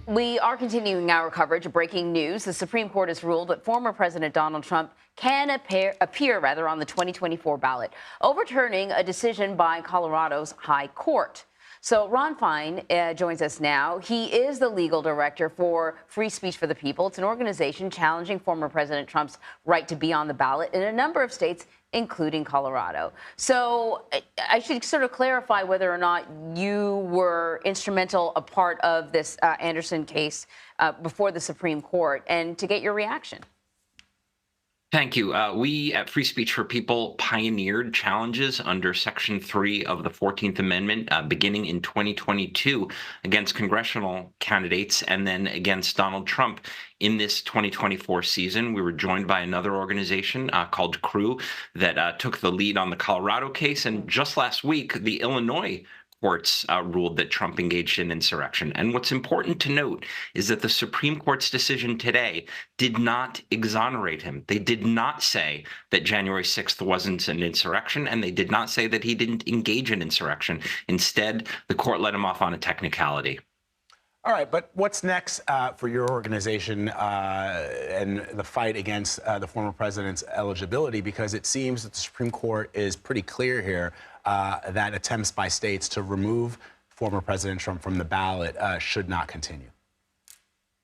We are continuing our coverage of breaking news. The Supreme Court has ruled that former President Donald Trump can appear on the 2024 ballot, overturning a decision by Colorado's High Court. So Ron Fein joins us now. He is the legal director for Free Speech for the People. It's an organization challenging former President Trump's right to be on the ballot in a number of states, including Colorado. So I should sort of clarify whether or not you were instrumental, a part of this Anderson case before the Supreme Court, and to get your reaction. Thank you. We at Free Speech for People pioneered challenges under Section 3 of the 14th Amendment beginning in 2022 against congressional candidates and then against Donald Trump. In this 2024 season, we were joined by another organization called CREW that took the lead on the Colorado case. And just last week, the Illinois courts ruled that Trump engaged in insurrection. And what's important to note is that the Supreme Court's decision today did not exonerate him. They did not say that January 6th wasn't an insurrection, and they did not say that he didn't engage in insurrection. Instead, the court let him off on a technicality. All right, but what's next for your organization and the fight against the former president's eligibility? Because it seems that the Supreme Court is pretty clear here that attempts by states to remove former President Trump from the ballot should not continue.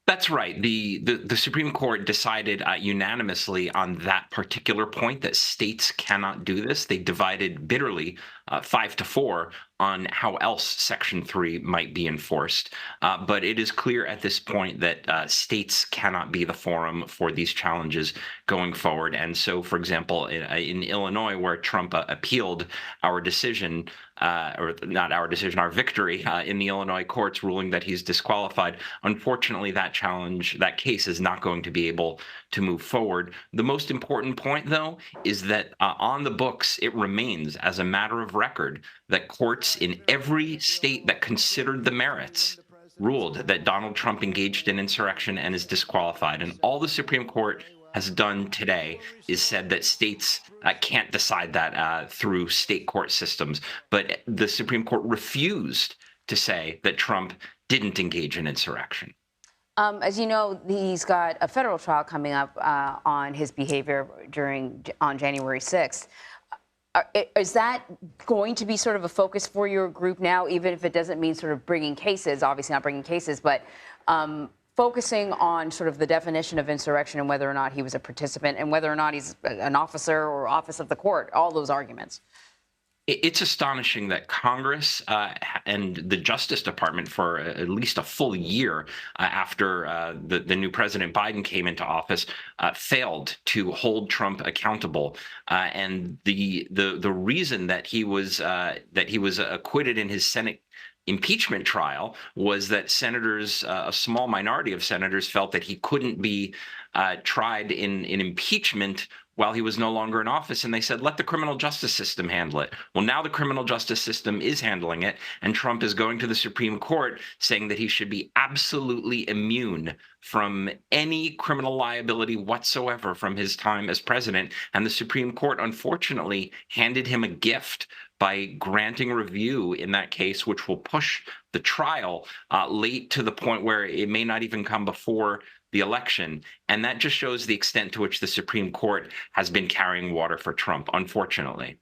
That's right. The Supreme Court decided unanimously on that particular point that states cannot do this. They divided bitterly 5-4 on how else Section 3 might be enforced. But it is clear at this point that states cannot be the forum for these challenges going forward. And so, for example, in Illinois, where Trump appealed our decision, or not our decision, our victory in the Illinois courts ruling that he's disqualified, unfortunately, that case is not going to be able to move forward. The most important point, though, is that on the books, it remains as a matter of record that courts in every state that considered the merits ruled that Donald Trump engaged in insurrection and is disqualified. And all the Supreme Court has done today is said that states can't decide that through state court systems. But the Supreme Court refused to say that Trump didn't engage in insurrection. As you know, he's got a federal trial coming up on his behavior on January 6th. Is that going to be sort of a focus for your group now, even if it doesn't mean sort of bringing cases, obviously not bringing cases, but focusing on sort of the definition of insurrection and whether or not he was a participant and whether or not he's an officer or office of the court, all those arguments? It's astonishing that Congress and the Justice Department, for at least a full year after the new President Biden came into office, failed to hold Trump accountable. And the reason that he was acquitted in his Senate impeachment trial was that senators, a small minority of senators, felt that he couldn't be tried in impeachment while he was no longer in office, and they said, let the criminal justice system handle it. Well, now the criminal justice system is handling it, and Trump is going to the Supreme Court saying that he should be absolutely immune from any criminal liability whatsoever from his time as president. And the Supreme Court, unfortunately, handed him a gift by granting review in that case, which will push the trial late to the point where it may not even come before the election. And that just shows the extent to which the Supreme Court has been carrying water for Trump, unfortunately.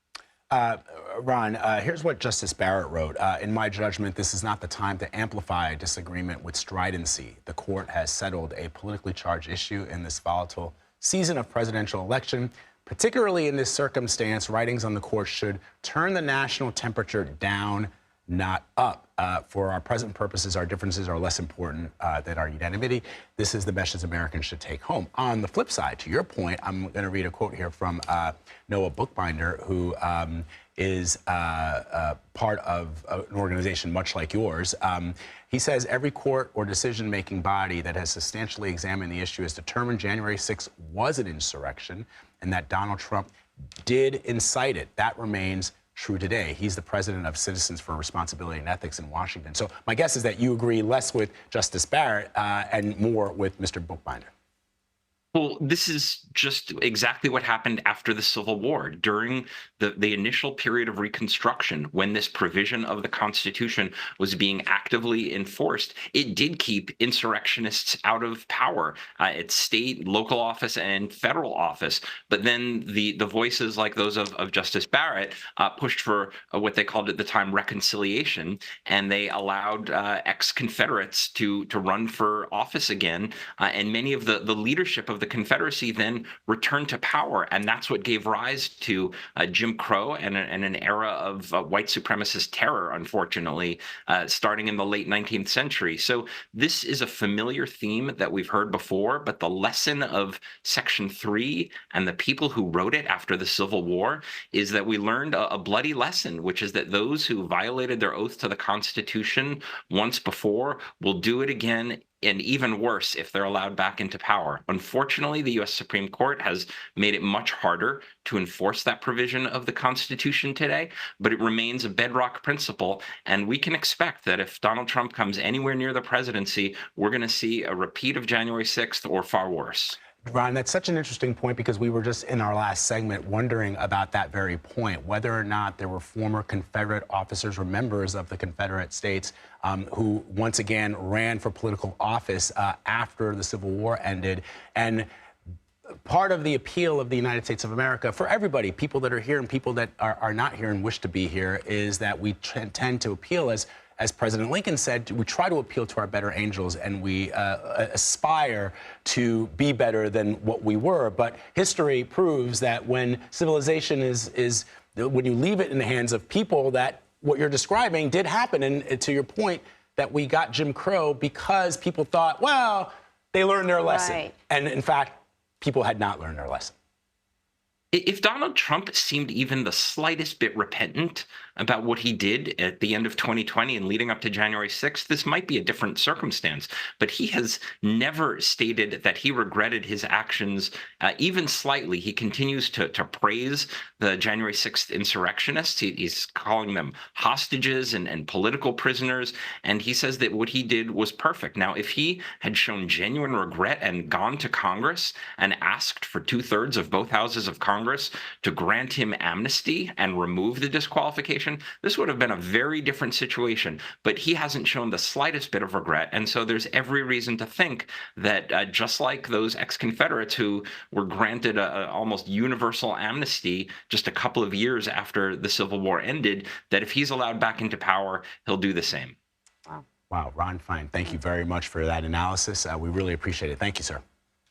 Ron, here's what Justice Barrett wrote. In my judgment, this is not the time to amplify a disagreement with stridency. The court has settled a politically charged issue in this volatile season of presidential election. Particularly in this circumstance, writings on the court should turn the national temperature down, not up. For our present purposes, our differences are less important than our unanimity. This is the message Americans should take home. On the flip side, to your point, I'm going to read a quote here from Noah Bookbinder, who is part of an organization much like yours. He says every court or decision-making body that has substantially examined the issue has determined January 6th was an insurrection and that Donald Trump did incite it. That remains true today. He's the president of Citizens for Responsibility and Ethics in Washington. So my guess is that you agree less with Justice Barrett and more with Mr. Bookbinder. Well, this is just exactly what happened after the Civil War, during the initial period of Reconstruction, when this provision of the Constitution was being actively enforced. It did keep insurrectionists out of power at state, local office, and federal office. But then the voices like those of Justice Barrett pushed for what they called at the time reconciliation, and they allowed ex-Confederates to run for office again. And many of the leadership of the Confederacy then returned to power, and that's what gave rise to Jim Crow and an era of white supremacist terror, unfortunately, starting in the late 19th century. So this is a familiar theme that we've heard before, but the lesson of Section 3 and the people who wrote it after the Civil War is that we learned a bloody lesson, which is that those who violated their oath to the Constitution once before will do it again, and even worse if they're allowed back into power. Unfortunately, the U.S. Supreme Court has made it much harder to enforce that provision of the Constitution today, but it remains a bedrock principle, and we can expect that if Donald Trump comes anywhere near the presidency, we're going to see a repeat of January 6th or far worse. Ron, that's such an interesting point, because we were just in our last segment wondering about that very point, whether or not there were former Confederate officers or members of the Confederate states who once again ran for political office after the Civil War ended. And part of the appeal of the United States of America for everybody, people that are here and people that are not here and wish to be here, is that we tend to appeal, as President Lincoln said, we try to appeal to our better angels, and we aspire to be better than what we were. But history proves that when civilization is when you leave it in the hands of people, that what you're describing did happen. And to your point, that we got Jim Crow because people thought, well, they learned their lesson. Right. And in fact, people had not learned their lesson. If Donald Trump seemed even the slightest bit repentant about what he did at the end of 2020 and leading up to January 6th, this might be a different circumstance. But he has never stated that he regretted his actions even slightly. He continues to praise the January 6th insurrectionists. He's calling them hostages and political prisoners. And he says that what he did was perfect. Now, if he had shown genuine regret and gone to Congress and asked for 2/3 of both houses of Congress to grant him amnesty and remove the disqualification, this would have been a very different situation. But he hasn't shown the slightest bit of regret. And so there's every reason to think that just like those ex-Confederates who were granted a almost universal amnesty just a couple of years after the Civil War ended, that if he's allowed back into power, he'll do the same. Wow, Ron Fein, thank you very much for that analysis. We really appreciate it. Thank you, sir.